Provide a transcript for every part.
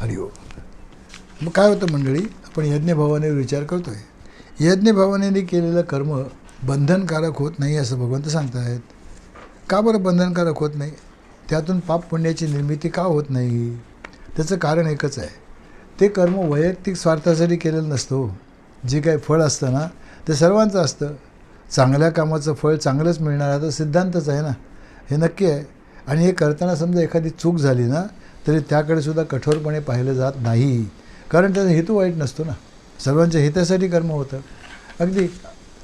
हरिओम. मग काय होतं मंडळी, आपण यज्ञभावानेवर विचार करतो आहे. यज्ञभावनेने केलेलं कर्म बंधनकारक होत नाही असं भगवंत सांगत आहेत. का बरं बंधनकारक होत नाही? त्यातून पाप पुण्याची निर्मिती का होत नाही? त्याचं कारण एकच आहे, ते कर्म वैयक्तिक स्वार्थासाठी केलेलं नसतं. जे काही फळ असतं ना, ते सर्वांचं असतं. चांगल्या कामाचं फळ चांगलंच मिळणार हा तर सिद्धांतच आहे ना, हे नक्की आहे. आणि हे करताना समजा एखादी चूक झाली ना, तरी त्याकडे सुद्धा कठोरपणे पाहिलं जात नाही, कारण त्याचा हेतू वाईट नसतो ना, सर्वांच्या हितासाठी कर्म होतं. अगदी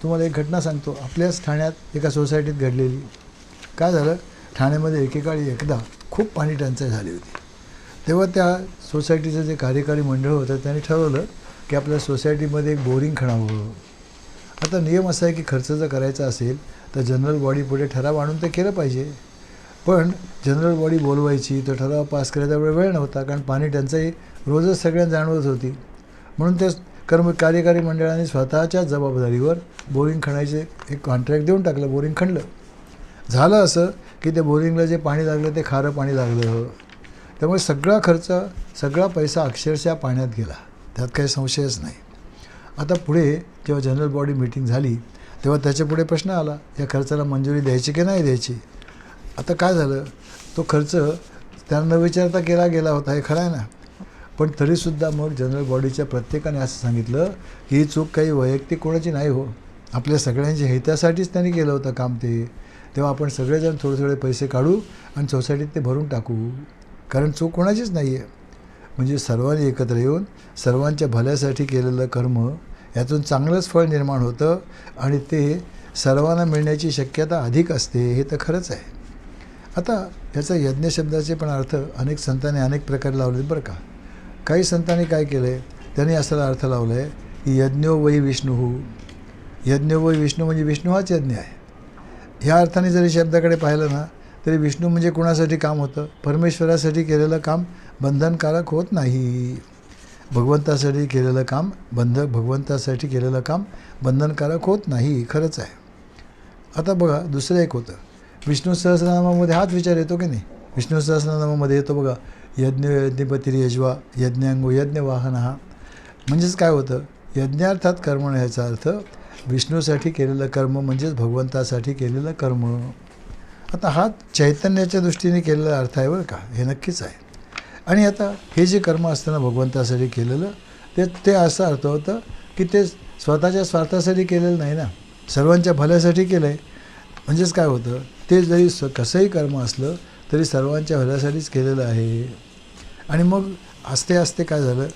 तुम्हाला एक घटना सांगतो, आपल्याच ठाण्यात एका सोसायटीत घडलेली. काय झालं, ठाण्यामध्ये एकेकाळी एकदा खूप पाणी टंचाई झाली होती. तेव्हा त्या सोसायटीचं जे कार्यकारी मंडळ होतं त्यांनी ठरवलं की आपल्या सोसायटीमध्ये एक बोरिंग खणावं. आता नियम असा आहे की खर्च जर करायचा असेल तर जनरल बॉडी पुढे ठराव आणून ते केलं पाहिजे. पण जनरल बॉडी बोलवायची, तो ठराव पास करायचा वेळ नव्हता, कारण पाणी टंचाई रोजच सगळ्यांना जाणवत होती. म्हणून त्या कार्यकारी मंडळाने स्वतःच्या जबाबदारीवर बोरिंग खणायचे एक कॉन्ट्रॅक्ट देऊन टाकलं. बोरिंग खणलं. झालं असं की त्या बोरिंगला जे पाणी लागलं ते खारं पाणी लागलं. त्यामुळे सगळा खर्च, सगळा पैसा अक्षरशः पाण्यात गेला, त्यात काही संशयच नाही. आता पुढे जेव्हा जनरल बॉडी मीटिंग झाली तेव्हा त्याच्यापुढे प्रश्न आला, या खर्चाला मंजुरी द्यायची की नाही द्यायची. आता काय झालं, तो खर्च त्यांना न विचारता केला गेला होता, हे खरं आहे ना. पण तरीसुद्धा मग जनरल बॉडीच्या प्रत्येकाने असं सांगितलं की ही चूक काही वैयक्तिक कोणाची नाही हो, आपल्या सगळ्यांच्या हितासाठीच त्यांनी केलं होतं काम ते. तेव्हा आपण सगळेजण थोडे थोडे पैसे काढू आणि सोसायटीत ते भरून टाकू, कारण चूक कोणाचीच नाही आहे. म्हणजे सर्वांनी एकत्र येऊन सर्वांच्या भल्यासाठी केलेलं कर्म यातून चांगलंच फळ निर्माण होतं आणि ते सर्वांना मिळण्याची शक्यता अधिक असते, हे तर खरंच आहे. आता याचा यज्ञ शब्दाचे पण अर्थ अनेक संतांनी अनेक प्रकारे लावले बरं का. काही संतांनी काय केलं आहे, त्यांनी असा अर्थ लावला आहे की यज्ञो वै विष्णू. यज्ञो वै विष्णू म्हणजे विष्णू हाच यज्ञ आहे. ह्या अर्थाने जरी शब्दाकडे पाहिलं ना, तरी विष्णू म्हणजे कुणासाठी काम होतं, परमेश्वरासाठी केलेलं काम बंधनकारक होत नाही. भगवंतासाठी केलेलं काम भगवंतासाठी केलेलं काम बंधनकारक होत नाही, खरंच आहे. आता बघा, दुसरं एक होतं, विष्णू सहस्रनामामध्ये हाच विचार येतो की नाही. विष्णू सहस्रनामामध्ये येतो बघा, यज्ञ यज्ञपती यज्वा यज्ञांगो यज्ञवाहन. हा म्हणजेच काय होतं, यज्ञार्थात कर्म याचा अर्थ विष्णूसाठी केलेलं कर्म म्हणजेच भगवंतासाठी केलेलं कर्म. आता हा चैतन्याच्या दृष्टीने केलेला अर्थ आहे बरं का, हे नक्कीच आहे. आणि आता हे जे कर्म असतं ना भगवंतासाठी केलेलं, ते असं अर्थ होतं की ते स्वतःच्या स्वार्थासाठी केलेलं नाही ना, सर्वांच्या भल्यासाठी केलं आहे. म्हणजेच काय होतं, ते जरी कसंही कर्म असलं तरी सर्वांच्या भल्यासाठीच केलेलं आहे. आणि मग आस्ते आस्ते काय झालं,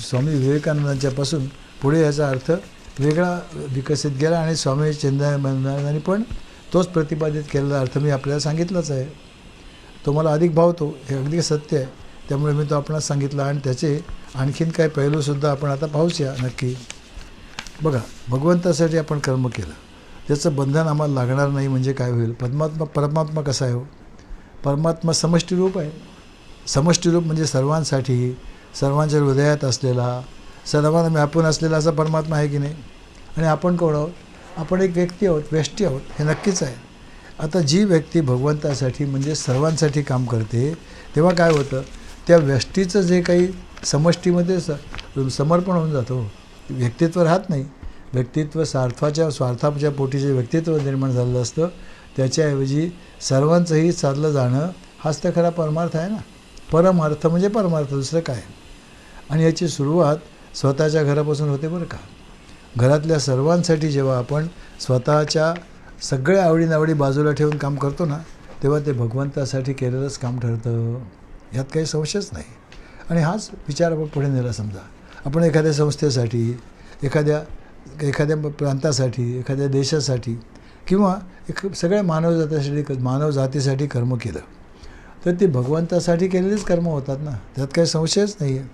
स्वामी विवेकानंदांच्यापासून पुढे याचा अर्थ वेगळा विकसित गेला आणि स्वामी चिन्मयानंदांनी पण तोच प्रतिपादित केलेला अर्थ मी आपल्याला सांगितलाच आहे. तो मला अधिक भावतो, हे अगदी सत्य आहे, त्यामुळे मी तो आपणास सांगितला. आणि त्याचे आणखीन काही पैलूसुद्धा आपण आता पाहूया नक्की. बघा, भगवंतासाठी आपण कर्म केलं, त्याचं बंधन आम्हाला लागणार नाही म्हणजे काय होईल. परमात्मा कसा आहे हो, परमात्मा समष्टीरूप आहे. समष्टीरूप म्हणजे सर्वांसाठी, सर्वांच्या हृदयात असलेला, सर्वांना व्यापून असलेला असा परमात्मा आहे की नाही. आणि आपण कोण आहोत, आपण एक व्यक्ती आहोत, व्यष्टी आहोत, हे नक्कीच आहे. आता जी व्यक्ती भगवंतासाठी म्हणजे सर्वांसाठी काम करते तेव्हा काय होतं, त्या व्यष्टीचं जे काही समष्टीमध्ये समर्पण होऊन जातं. व्यक्तित्व राहत नाही, व्यक्तित्व स्वार्थाच्या पोटी जे व्यक्तित्व निर्माण झालेलं असतं त्याच्याऐवजी सर्वांचंही साधलं जाणं हाच तर खरा परमार्थ आहे ना. परमार्थ म्हणजे परमार्थ, दुसरं काय. आणि याची सुरुवात स्वतःच्या घरापासून होते बरं का. घरातल्या सर्वांसाठी जेव्हा आपण स्वतःच्या सगळ्या आवडीनावडी बाजूला ठेवून काम करतो ना, तेव्हा ते भगवंतासाठी केलेलंच काम ठरतं, यात काही संशयच नाही. आणि हाच विचार आपण पुढे नेला. समजा आपण एखाद्या संस्थेसाठी, एखाद्या प्रांतासाठी, एखाद्या देशासाठी किंवा सगळ्या मानवजातीसाठी कर्म केलं तर ते भगवंतासाठी केलेलेच कर्म होतात ना, त्यात काही संशयच नाही आहे.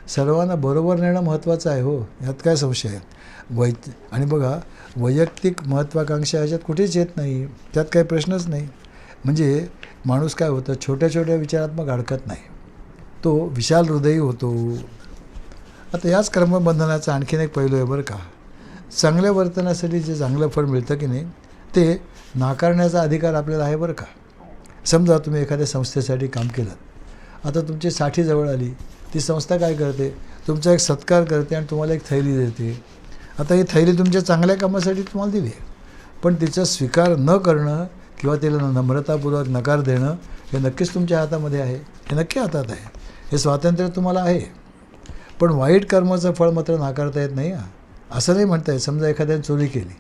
सर्वांना बरोबर नेणं महत्त्वाचं आहे हो, यात काय संशय आहे. आणि बघा, वैयक्तिक महत्त्वाकांक्षा ह्याच्यात कुठेच येत नाही, त्यात काही प्रश्नच नाही. म्हणजे माणूस काय होतं, छोट्या छोट्या विचारात मग अडकत नाही, तो विशाल हृदयी होतो. आता याच कर्मबंधनाचा आणखीन एक पैलू आहे बरं का. चांगल्या वर्तनासाठी जे चांगलं फळ मिळतं की नाही, ते नाकारण्याचा अधिकार आपल्याला आहे बरं का. समजा तुम्ही एखाद्या संस्थेसाठी काम केलं, आता तुमची साठी जवळ आली, ती संस्था काय करते, तुमचा एक सत्कार करते आणि तुम्हाला एक थैली देते. आता ही थैली तुमच्या चांगल्या कामासाठी तुम्हाला दिली आहे, पण तिचा स्वीकार न करणं किंवा तिला नम्रतापूर्वक नकार देणं हे नक्कीच तुमच्या हातामध्ये आहे, हे नक्की हातात आहे, हे स्वातंत्र्य तुम्हाला आहे. पण वाईट कर्माचं फळ मात्र नाकारता येत नाही. असं नाही म्हणता येत. समजा एखाद्याने चोरी केली,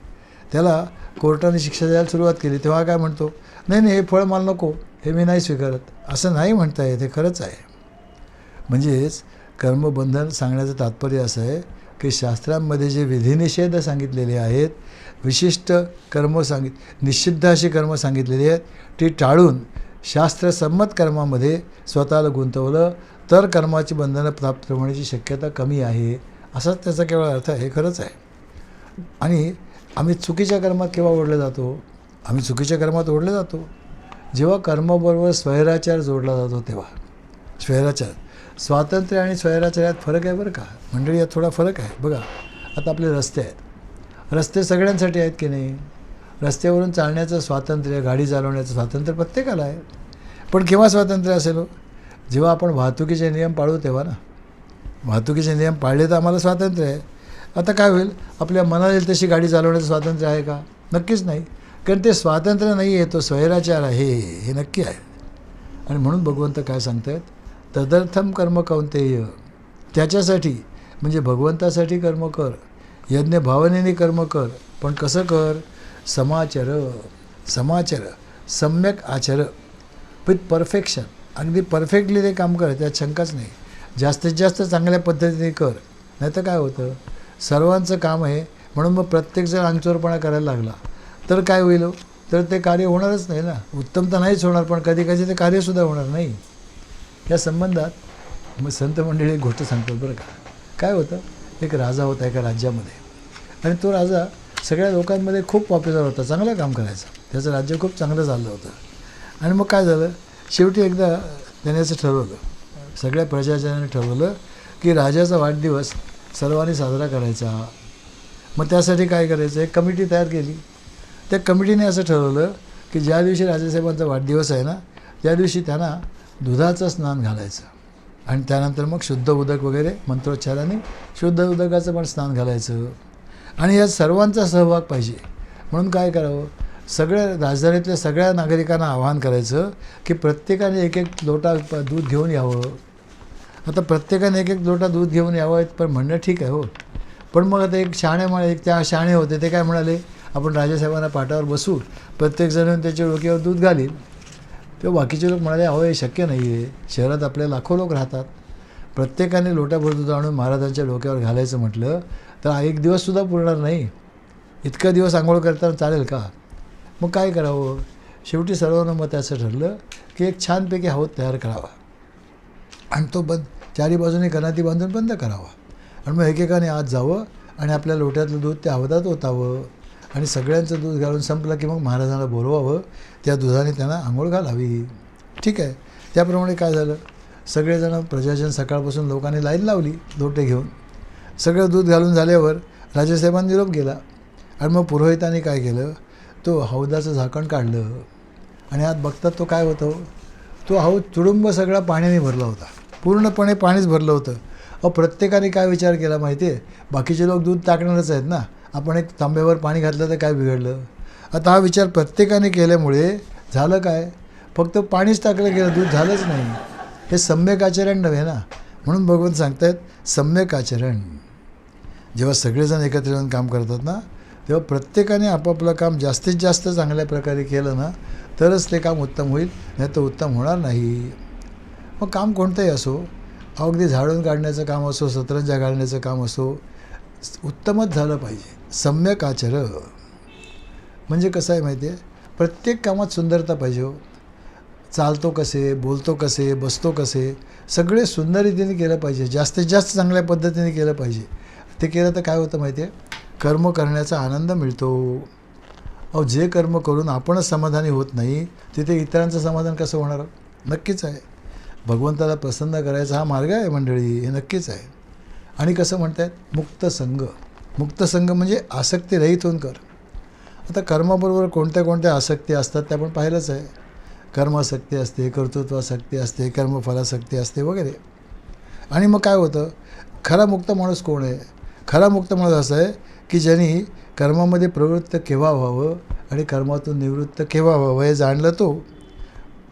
त्याला कोर्टाने शिक्षा द्यायला सुरुवात केली, तेव्हा काय म्हणतो, नाही नाही, हे फळ मला नको, हे मी नाही स्वीकारत, असं नाही म्हणता येत. हे खरंच आहे. म्हणजेच कर्मबंधन सांगण्याचं तात्पर्य असं आहे की शास्त्रांमध्ये जे विधिनिषेध सांगितलेले आहेत, विशिष्ट कर्म निषिद्ध अशी कर्म सांगितलेली आहेत, ती टाळून शास्त्रसंमत कर्मामध्ये स्वतःला गुंतवलं तर कर्माची बंधनं प्राप्त होण्याची शक्यता कमी आहे, असाच त्याचा केवळ अर्थ आहे. हे खरंच आहे. आणि आम्ही चुकीच्या कर्मात केव्हा ओढले जातो, आम्ही चुकीच्या कर्मात ओढले जातो जेव्हा कर्माबरोबर स्वैराचार जोडला जातो तेव्हा. स्वैराचार, स्वातंत्र्य आणि स्वैराचार्यात फरक आहे बरं का मंडळी, यात थोडा फरक आहे. बघा, आता आपले रस्ते आहेत, रस्ते सगळ्यांसाठी आहेत की नाही. रस्त्यावरून चालण्याचं स्वातंत्र्य, गाडी चालवण्याचं स्वातंत्र्य प्रत्येकाला आहे. पण केव्हा स्वातंत्र्य असेल, जेव्हा आपण वाहतुकीचे नियम पाळू तेव्हा ना. वाहतुकीचे नियम पाळले तर आम्हाला स्वातंत्र्य आहे. आता काय होईल, आपल्या मनाला येईल तशी गाडी चालवण्याचं स्वातंत्र्य आहे का? नक्कीच नाही. कारण ते स्वातंत्र्य नाही आहे, तो स्वैराचार आहे, हे नक्की आहे. आणि म्हणून भगवंत काय सांगतायत, तदर्थम कर्म कौंतेय, त्याच्यासाठी म्हणजे भगवंतासाठी कर्म कर, यज्ञ भावनेने कर्म कर, पण कसं कर, समाचर, सम्यक आचर, विथ परफेक्शन, अगदी परफेक्टली ते काम कर, त्यात शंकाच नाही. जास्तीत जास्त चांगल्या पद्धतीने कर, नाही तर काय होतं, सर्वांचं काम आहे म्हणून मग प्रत्येकजण अंगचोरपणा करायला लागला तर काय होईल, तर ते कार्य होणारच नाही ना. उत्तम तर नाहीच होणार, पण कधी कधी ते कार्यसुद्धा होणार नाही. या संबंधात मग संत मंडळी एक गोष्ट सांगतात बरं का. काय होतं, एक राजा होता एका राज्यामध्ये, आणि तो राजा सगळ्या लोकांमध्ये खूप पॉप्युलर होता, चांगलं काम करायचा, त्याचं राज्य खूप चांगलं चाललं होतं. आणि मग काय झालं, शेवटी एकदा त्याने असं ठरवलं, सगळ्या प्रजाजनाने ठरवलं की राजाचा वाढदिवस सर्वांनी साजरा करायचा. मग त्यासाठी काय करायचं, एक कमिटी तयार केली. त्या कमिटीने असं ठरवलं की ज्या दिवशी राजासाहेबांचा वाढदिवस आहे ना, त्या दिवशी त्यांना दुधाचं स्नान घालायचं, आणि त्यानंतर मग शुद्ध उदक वगैरे मंत्रोच्चाराने शुद्ध उदकाचं पण स्नान घालायचं. आणि यात सर्वांचा सहभाग पाहिजे. म्हणून काय करावं, सगळ्या राजधानीतल्या सगळ्या नागरिकांना आवाहन करायचं की प्रत्येकाने एक एक लोटा दूध घेऊन यावं. आता प्रत्येकाने एक एक लोटा दूध घेऊन यावं पण म्हणणं ठीक आहे हो, पण मग आता एक त्या शहाणे होते, ते काय म्हणाले, आपण राजासाहेबांना पाटावर बसू, प्रत्येकजण त्याच्या डोक्यावर दूध घालील. तेव्हा बाकीचे लोक म्हणाले, अहो हे शक्य नाही आहे, शहरात आपले लाखो लोक राहतात, प्रत्येकाने लोटाभर दूध आणून महाराजांच्या डोक्यावर घालायचं म्हटलं तर एक दिवससुद्धा पुरणार नाही. इतका दिवस आंघोळ करताना चालेल का? मग काय करावं, शेवटी सर्वांना मग त्याचं ठरलं की एक छानपैकी हौद तयार करावा, आणि तो चारी बाजूने कनाती बांधून बंद करावा, आणि मग एकेकाने आत जावं आणि आपल्या लोट्यातलं दूध त्या हौदात ओतावं, आणि सगळ्यांचं दूध घालून संपलं की मग महाराजांना बोलवावं, त्या दुधाने त्यांना आंघोळ घालावी. ठीक आहे. त्याप्रमाणे काय झालं, सगळेजण प्रजाजन सकाळपासून लोकांनी लाईन लावली लोटे घेऊन. सगळं दूध घालून झाल्यावर राजासाहेबांनी निरोप गेला, आणि मग पुरोहितांनी काय केलं, तो हौदाचं झाकण काढलं, आणि आत बघतात तो काय होतं, तो हौद तुडुंब सगळा पाण्याने भरला होता, पूर्णपणे पाणीच भरलं होतं. प्रत्येकाने काय विचार केला माहिती आहे, बाकीचे लोक दूध टाकणारच आहेत ना, आपण एक तांब्यावर पाणी घातलं तर काय बिघडलं. आता हा विचार प्रत्येकाने केल्यामुळे झालं काय, फक्त पाणीच टाकलं गेलं, दूध झालंच नाही. हे सम्यक आचरण नव्हे ना. म्हणून भगवंत सांगतायत सम्यक आचरण. जेव्हा सगळेजण एकत्र येऊन काम करतात ना, तेव्हा प्रत्येकाने आपापलं काम जास्तीत जास्त चांगल्या प्रकारे केलं ना, तरच ते काम उत्तम होईल, नाही तर उत्तम होणार नाही. मग काम कोणतंही असो, अगदी झाडून काढण्याचं काम असो, सतरंजा घालण्याचं काम असो, उत्तमच झालं पाहिजे. सम्यक आचरण म्हणजे कसं आहे माहिती आहे, प्रत्येक कामात सुंदरता पाहिजे हो. चालतो कसे, बोलतो कसे, बसतो कसे, सगळे सुंदर रीतीने केलं पाहिजे, जास्तीत जास्त चांगल्या पद्धतीने केलं पाहिजे. ते केलं तर काय होतं माहिती आहे, कर्म करण्याचा आनंद मिळतो. जे कर्म करून आपणच समाधानी होत नाही, तिथे इतरांचं समाधान कसं होणार? नक्कीच आहे. भगवंताला प्रसन्न करायचा हा मार्ग आहे मंडळी, हे नक्कीच आहे. आणि कसं म्हणतात, मुक्त संग. मुक्त संग म्हणजे आसक्ती रहित होऊन कर. आता कर्माबरोबर कोणत्या कोणत्या आसक्ती असतात ते आपण पाहिलंच आहे. कर्मासक्ती असते, कर्तृत्वासक्ती असते, कर्मफलासक्ती असते वगैरे. आणि मग काय होतं, खरा मुक्त माणूस कोण आहे? खरा मुक्त माणूस असं आहे की ज्यांनी कर्मामध्ये प्रवृत्त केव्हा व्हावं आणि कर्मातून निवृत्त केव्हा व्हावं हे जाणलं,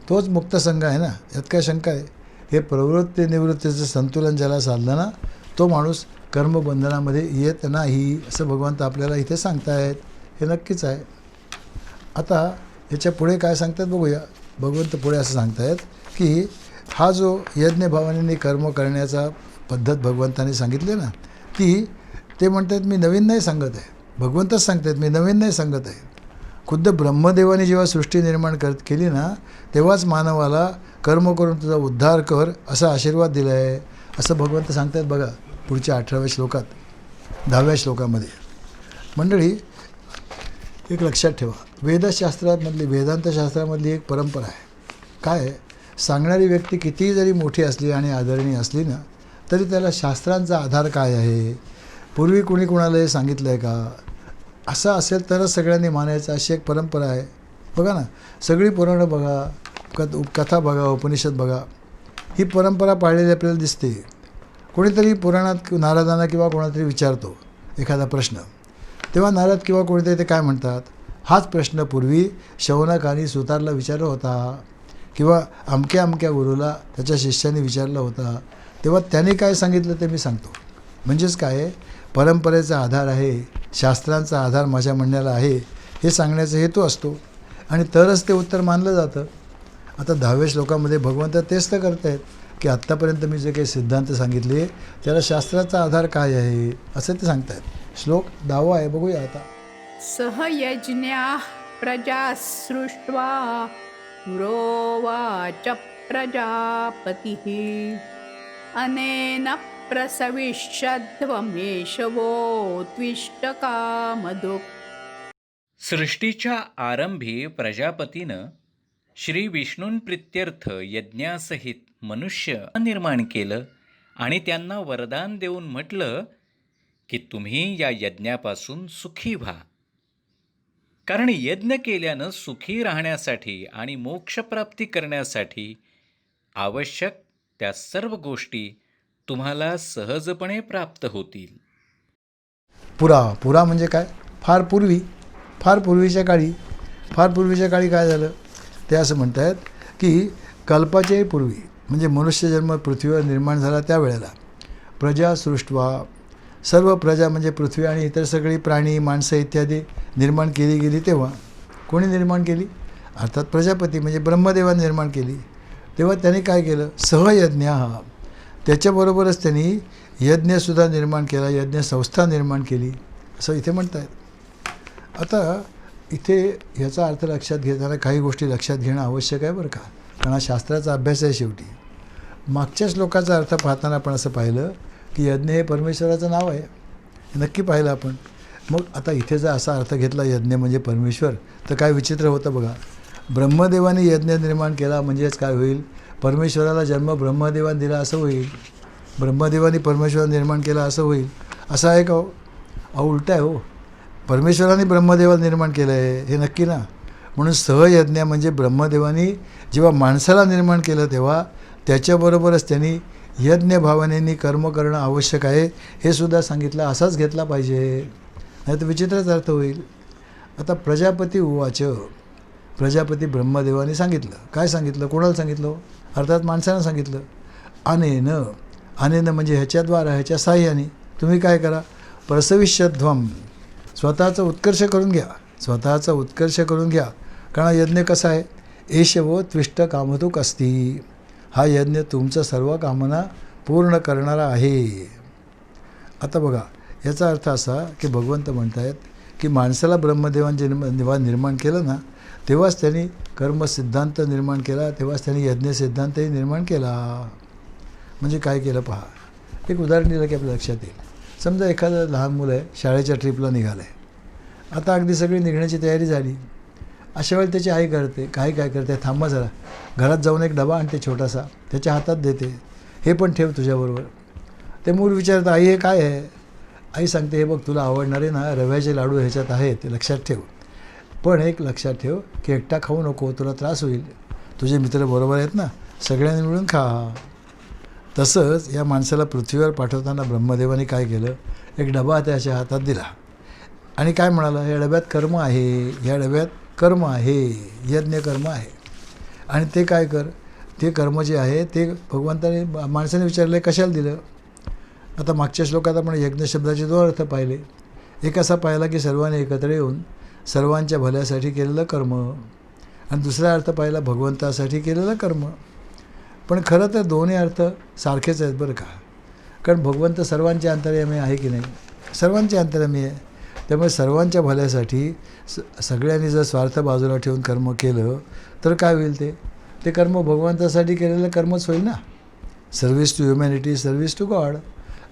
तोच मुक्त संघ आहे ना, यात काय शंका आहे? हे प्रवृत्ती निवृत्तीचं संतुलन ज्याला साधलं ना, तो माणूस कर्मबंधनामध्ये येत नाही, असं भगवंत आपल्याला इथे सांगतायत. हे नक्कीच आहे. आता याच्या पुढे काय सांगतात बघूया. भगवंत पुढे असं सांगतायत की हा जो यज्ञभावनेने कर्म करण्याचा पद्धत भगवंताने सांगितली ना, ते म्हणतात मी नवीन नाही सांगत आहे. भगवंतच सांगतात मी नवीन नाही सांगत आहे. खुद्द ब्रह्मदेवाने जेव्हा सृष्टी निर्माण केली ना, तेव्हाच मानवाला कर्म करून तुझा उद्धार कर असा आशीर्वाद दिला आहे, असं भगवंत सांगतात. बघा पुढच्या 18व्या श्लोकात, 10व्या श्लोकामध्ये. मंडळी एक लक्षात ठेवा, वेदशास्त्रामधली, वेदांतशास्त्रामधली एक परंपरा आहे. काय आहे, सांगणारी व्यक्ती कितीही जरी मोठी असली आणि आदरणीय असली ना, तरी त्याला शास्त्रांचा आधार काय आहे, पूर्वी कुणी कुणाला हे सांगितलं आहे का, असं असेल तरच सगळ्यांनी मानायचं, अशी एक परंपरा आहे. बघा ना, सगळी पुराणं बघा, कथा बघा, उपनिषद बघा, ही परंपरा पाळलेली आपल्याला दिसते. कोणीतरी पुराणात नारदांना किंवा कोणातरी विचारतो एखादा प्रश्न, तेव्हा नारद किंवा कोणीतरी ते काय म्हणतात, हाच प्रश्न पूर्वी शौनक आणि सुतारला विचारला होता, किंवा अमक्या अमक्या गुरुला त्याच्या शिष्याने विचारला होता, तेव्हा त्यांनी काय सांगितलं ते मी सांगतो. म्हणजेच काय, परंपरेचा आधार आहे, शास्त्रांचा आधार माझ्या म्हणण्याला आहे, हे सांगण्याचा हेतू असतो आणि तरच ते उत्तर मानलं जातं. आता 10व्या श्लोकामध्ये भगवंत तेच तर करत आहेत की आत्तापर्यंत मी जे काही सिद्धांत सांगितले त्याला शास्त्राचा आधार काय आहे असं ते सांगत आहेत. श्लोक 10वा आहे, बघूया आता. सहयज्ञा प्रजा सृष्ट्वा पुरोवाच प्रजापतिः अनेन प्रसविष्यध्वमेशवो त्विष्टकामधुक्. सृष्टीच्या आरंभी प्रजापतीनं श्री विष्णूंप्रित्यर्थ यज्ञासहित मनुष्य निर्माण केलं आणि त्यांना वरदान देऊन म्हटलं की तुम्ही या यज्ञापासून सुखी व्हा, कारण यज्ञ केल्यानं सुखी राहण्यासाठी आणि मोक्षप्राप्ती करण्यासाठी आवश्यक त्या सर्व गोष्टी तुम्हाला सहजपणे प्राप्त होतील. पुरा म्हणजे काय, फार पूर्वीच्या काळी काय झालं ते असं म्हणत आहेत की कल्पाच्याही पूर्वी, म्हणजे मनुष्यजन्म पृथ्वीवर निर्माण झाला त्यावेळेला प्रजा सृष्ट्वा, सर्व प्रजा म्हणजे पृथ्वी आणि इतर सगळी प्राणी माणसं इत्यादी निर्माण केली गेली. तेव्हा कोणी निर्माण केली, अर्थात प्रजापती म्हणजे ब्रह्मदेवाने निर्माण केली. तेव्हा त्यांनी काय केलं, सहयज्ञ, त्याच्याबरोबरच त्यांनी यज्ञसुद्धा निर्माण केला, यज्ञसंस्था निर्माण केली असं इथे म्हणत आहेत. आता इथे ह्याचा अर्थ लक्षात घेताना काही गोष्टी लक्षात घेणं आवश्यक आहे बरं का, कारण हा शास्त्राचा अभ्यास आहे शेवटी. मागच्या श्लोकाचा अर्थ पाहताना आपण असं पाहिलं की यज्ञ हे परमेश्वराचं नाव आहे, हे नक्की पाहिलं आपण. मग आता इथे जर असा अर्थ घेतला यज्ञ म्हणजे परमेश्वर, तर काय विचित्र होतं बघा. ब्रह्मदेवाने यज्ञ निर्माण केला म्हणजेच काय होईल, परमेश्वराला जन्म ब्रह्मदेवाने दिला असं होईल, ब्रह्मदेवाने परमेश्वर निर्माण केला असं होईल. असं आहे का हो? उलटं आहे हो, परमेश्वराने ब्रह्मदेवाला निर्माण केलं आहे हे नक्की ना. म्हणून सहयज्ञ म्हणजे ब्रह्मदेवाने जेव्हा माणसाला निर्माण केलं तेव्हा त्याच्याबरोबरच त्यांनी यज्ञ भावनेने कर्म करणं आवश्यक आहे हे सुद्धा सांगितलं. असाच घेतला पाहिजे, नाही तर विचित्रच अर्थ होईल. आता प्रजापती उवाच, प्रजापती ब्रह्मदेवाने सांगितलं. काय सांगितलं, कोणाला सांगितलं, अर्थात माणसानं सांगितलं. अनेन म्हणजे ह्याच्याद्वारा, ह्याच्या साह्याने तुम्ही काय करा, प्रसविष्यध्वम, स्वतःचा उत्कर्ष करून घ्या, कारण यज्ञ कसा आहे, एशवो त्विष्ट कामधुक असती, हा यज्ञ तुमचं सर्व कामना पूर्ण करणारा आहे. आता बघा याचा अर्थ असा की भगवंत म्हणत आहेत की माणसाला ब्रह्मदेवाने जेव्हा निर्माण केलं ना, तेव्हाच त्यांनी कर्मसिद्धांत निर्माण केला, तेव्हाच त्यांनी यज्ञसिद्धांतही निर्माण केला. म्हणजे काय केलं पहा, एक उदाहरण दिलं की आपल्या लक्षात येईल. समजा एखादं लहान मुलं आहे, शाळेच्या ट्रिपला निघालं आहे. आता अगदी सगळी निघण्याची तयारी झाली. अशा वेळी त्याची आई करते काय करते, थांबा जरा, घरात जाऊन एक डबा आणते छोटासा, त्याच्या हातात देते, हे पण ठेव तुझ्याबरोबर. ते मूल विचारतं आई हे काय आहे. आई सांगते हे बघ तुला आवडणारे ना रव्याचे लाडू ह्याच्यात आहेत, ते लक्षात ठेव. पण एक लक्षात ठेव की एकटा खाऊ नको, तुला त्रास होईल, तुझे मित्र बरोबर आहेत ना, सगळ्यांनी मिळून खा. तसंच या माणसाला पृथ्वीवर पाठवताना ब्रह्मदेवाने काय केलं, एक डबा त्याच्या हातात दिला आणि काय म्हणाला, या डब्यात कर्म आहे, या डब्यात कर्म आहे, यज्ञ कर्म आहे. आणि ते काय कर, ते कर्म जे आहे ते भगवंताने माणसाने विचारलं कशाला दिलं. आता मागच्या श्लोकात आपण यज्ञ शब्दाचे 2 अर्थ पाहिले. एक असा पाहिला की सर्वांनी एकत्र येऊन सर्वांच्या भल्यासाठी केलेलं कर्म, आणि दुसरा अर्थ पाहिला भगवंतासाठी केलेलं कर्म. पण खरं तर दोन्ही अर्थ सारखेच आहेत बरं का. कारण भगवंत सर्वांचे अंतर्यामी आहे की नाही, सर्वांचे अंतर्यामी आहे. त्यामुळे सर्वांच्या भल्यासाठी सगळ्यांनी जर स्वार्थ बाजूला ठेवून कर्म केलं तर काय होईल, ते कर्म भगवंतासाठी केलेलं कर्मच होईल ना. Service to humanity, service to God.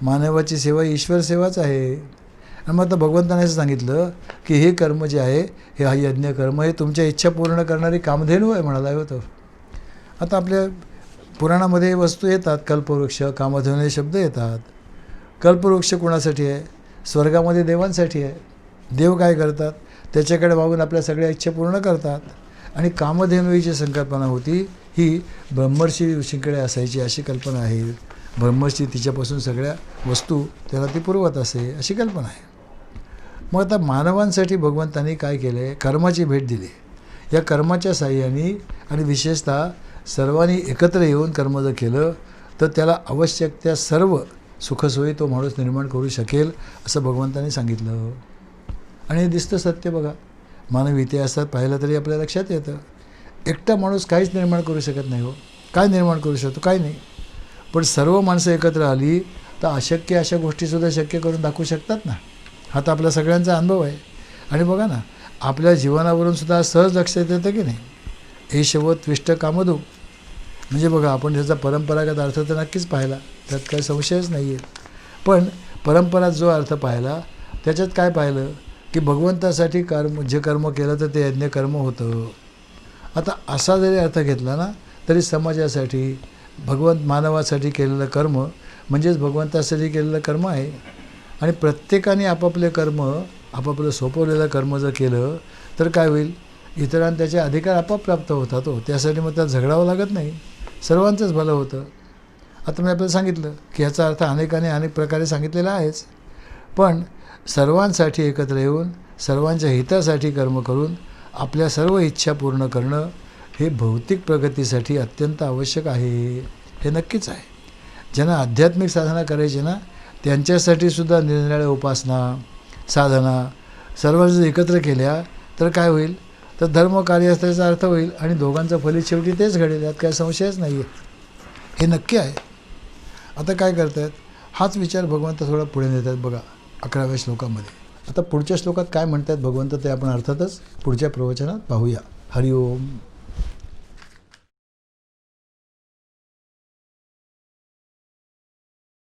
मानवाची सेवा ईश्वर सेवाच आहे. आणि मग आता भगवंताने असं सांगितलं की हे कर्म जे आहे, हे हा यज्ञ कर्म, हे तुमच्या इच्छा पूर्ण करणारी कामधेनू आहे म्हणाला होतं. आता आपल्या पुराणामध्ये वस्तू येतात, कल्पवृक्ष, कामधेनू हे शब्द येतात. कल्पवृक्ष कोणासाठी आहे, स्वर्गामध्ये देवांसाठी आहे. देव काय करतात, त्याच्याकडे मागून आपल्या सगळ्या इच्छा पूर्ण करतात. आणि कामधेनू ही जी संकल्पना होती ही ब्रह्मर्षी ऋषींकडे असायची अशी कल्पना आहे. ब्रह्मर्षी तिच्यापासून सगळ्या वस्तू त्याला ती पुरवत असे अशी कल्पना आहे. मग आता मानवांसाठी भगवंतांनी काय केलं आहे, कर्माची भेट दिली. या कर्माच्या साह्याने आणि विशेषतः सर्वांनी एकत्र येऊन कर्म जर केलं तर त्याला आवश्यक त्या सर्व सुखसोयी तो माणूस निर्माण करू शकेल असं भगवंतांनी सांगितलं. आणि हे दिसतं सत्य बघा. मानवी इतिहासात पाहिलं तरी आपल्या लक्षात येतं, एकटा माणूस काहीच निर्माण करू शकत नाही. हो, काय निर्माण करू शकतो, काय नाही. पण सर्व माणसं एकत्र आली तर अशक्य अशा गोष्टीसुद्धा शक्य करून दाखवू शकतात ना. हा तर आपल्या सगळ्यांचा अनुभव आहे. आणि बघा ना, आपल्या जीवनावरून सुद्धा सहज लक्षात येतं की नाही, एशव त्विष्ट कामधू. म्हणजे बघा, आपण त्याचा परंपरागत अर्थ तर नक्कीच पाहिला, त्यात काही संशयच नाही आहे. पण परंपरात जो अर्थ पाहिला त्याच्यात काय पाहिलं की भगवंतासाठी जे कर्म केलं तर ते यज्ञ कर्म होतं. आता असा जरी अर्थ घेतला ना तरी समाजासाठी, मानवासाठी केलेलं कर्म म्हणजेच भगवंतासाठी केलेलं कर्म आहे. आणि प्रत्येकाने आपापले कर्म, आपापलं सोपवलेलं कर्म जर केलं तर काय होईल, इतरांना त्याचे अधिकार आपोआप प्राप्त होतात. हो, त्यासाठी मग त्यात झगडावं लागत नाही, सर्वांचंच भलं होतं. आता मी आपल्याला सांगितलं की ह्याचा अर्थ अनेक प्रकारे सांगितलेला आहेच. पण सर्वांसाठी एकत्र येऊन सर्वांच्या हितासाठी कर्म करून आपल्या सर्व इच्छा पूर्ण करणं हे भौतिक प्रगतीसाठी अत्यंत आवश्यक आहे, हे नक्कीच आहे. ज्यांना आध्यात्मिक साधना करायची ना त्यांच्यासाठी सुद्धा निरनिराळ्या उपासना, साधना सर्वांनी जर एकत्र केल्या तर काय होईल, तर धर्मकार्य असल्याचा अर्थ होईल आणि दोघांचं फलित शेवटी तेच घडेल, यात काही संशयच नाही आहे, हे नक्की आहे. आता काय करतायत, हाच विचार भगवंत थोडा पुढे नेतात बघा 11व्या श्लोकामध्ये. आता पुढच्या श्लोकात काय म्हणतात भगवंत ते आपण अर्थातच पुढच्या प्रवचनात पाहूया. हरिओम.